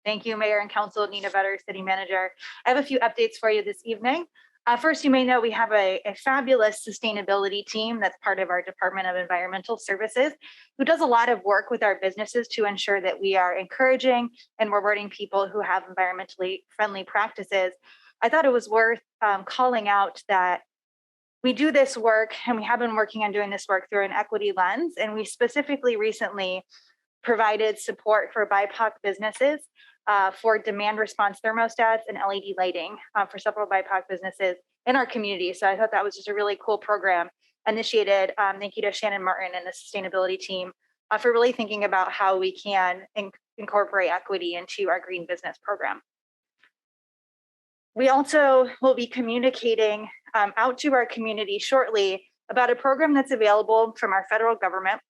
Thank you, Mayor and Council. Nina Vetter, City Manager. I have a few updates for you this evening. First, you may know we have a fabulous sustainability team that's part of our Department of Environmental Services, who does a lot of work with our businesses to ensure that we are encouraging and rewarding people who have environmentally friendly practices. I thought it was worth calling out that we do this work, and we have been working on doing this work through an equity lens, and we specifically recently provided support for BIPOC businesses for demand response thermostats and LED lighting for several BIPOC businesses in our community. So I thought that was just a really cool program initiated. Thank you to Shannon Martin and the sustainability team for really thinking about how we can incorporate equity into our green business program. We also will be communicating out to our community shortly about a program that's available from our federal government.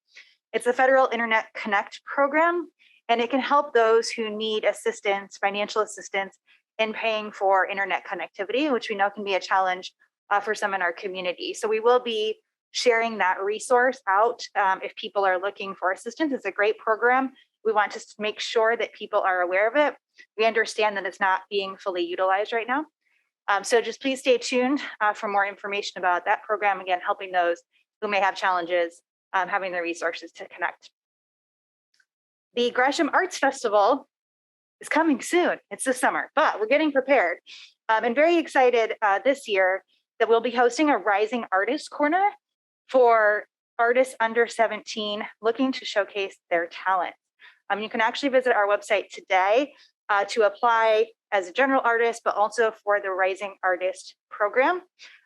It's the Federal Internet Connect program, and it can help those who need assistance, financial assistance, in paying for internet connectivity, which we know can be a challenge for some in our community. So we will be sharing that resource out if people are looking for assistance. It's a great program. We want to make sure that people are aware of it. We understand that it's not being fully utilized right now. So just please stay tuned for more information about that program, again, helping those who may have challenges having the resources to connect. The Gresham Arts Festival is coming soon. It's this summer, but we're getting prepared. And very excited this year that we'll be hosting a Rising Artist Corner for artists under 17 looking to showcase their talent. You can actually visit our website today to apply as a general artist, but also for the Rising Artist program.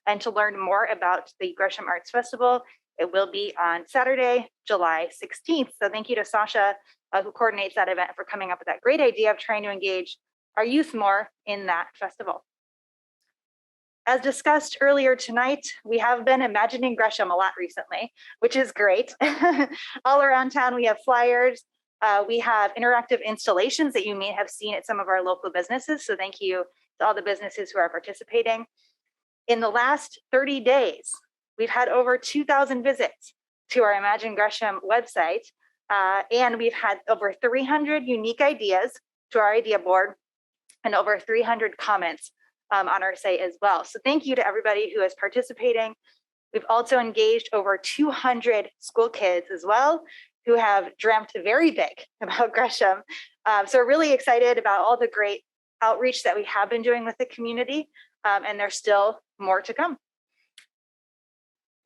And to learn more about the Gresham Arts Festival, it will be on Saturday, July 16th. So thank you to Sasha, who coordinates that event, for coming up with that great idea of trying to engage our youth more in that festival. As discussed earlier tonight, we have been imagining Gresham a lot recently, which is great. All around town, we have flyers. We have interactive installations that you may have seen at some of our local businesses. So thank you to all the businesses who are participating. In the last 30 days, we've had over 2,000 visits to our Imagine Gresham website. And we've had over 300 unique ideas to our idea board and over 300 comments on our site as well. So thank you to everybody who is participating. We've also engaged over 200 school kids as well, who have dreamt very big about Gresham. So we're really excited about all the great outreach that we have been doing with the community, and there's still more to come.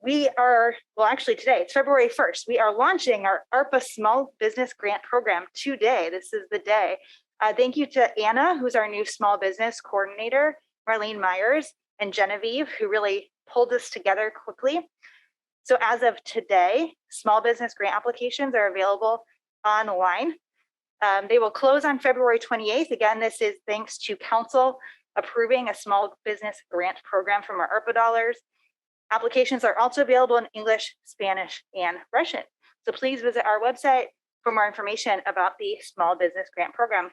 We are, well, actually today, it's February 1st. We are launching our ARPA Small Business Grant Program today. This is the day. Thank you to Anna, who's our new small business coordinator, Marlene Myers, and Genevieve, who really pulled this together quickly. So as of today, small business grant applications are available online. They will close on February 28th. Again, this is thanks to Council approving a small business grant program from our ARPA dollars. Applications are also available in English, Spanish, and Russian. So please visit our website for more information about the small business grant program.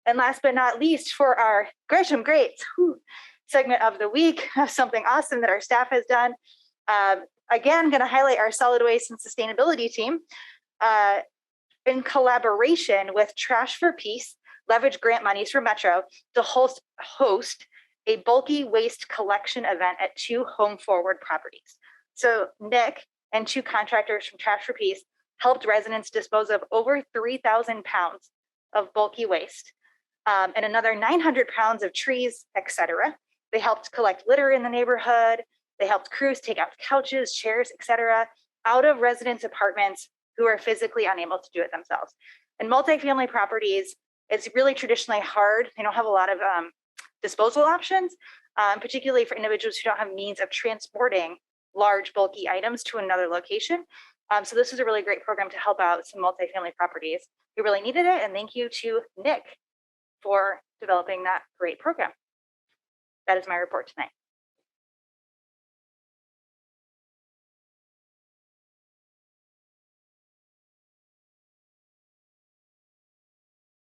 And last but not least, for our Gresham Greats segment of the week, something awesome that our staff has done. Again, going to highlight our solid waste and sustainability team in collaboration with Trash for Peace, leverage grant monies for Metro to host a bulky waste collection event at 2 Home Forward properties. So Nick and 2 contractors from Trash for Peace helped residents dispose of over 3,000 pounds of bulky waste and another 900 pounds of trees, etc. They helped collect litter in the neighborhood. They helped crews take out couches, chairs, etc. out of residents' apartments who are physically unable to do it themselves. And multifamily properties, it's really traditionally hard. They don't have a lot of disposal options, particularly for individuals who don't have means of transporting large bulky items to another location. So this is a really great program to help out some multifamily properties who really needed it. And thank you to Nick for developing that great program. That is my report tonight.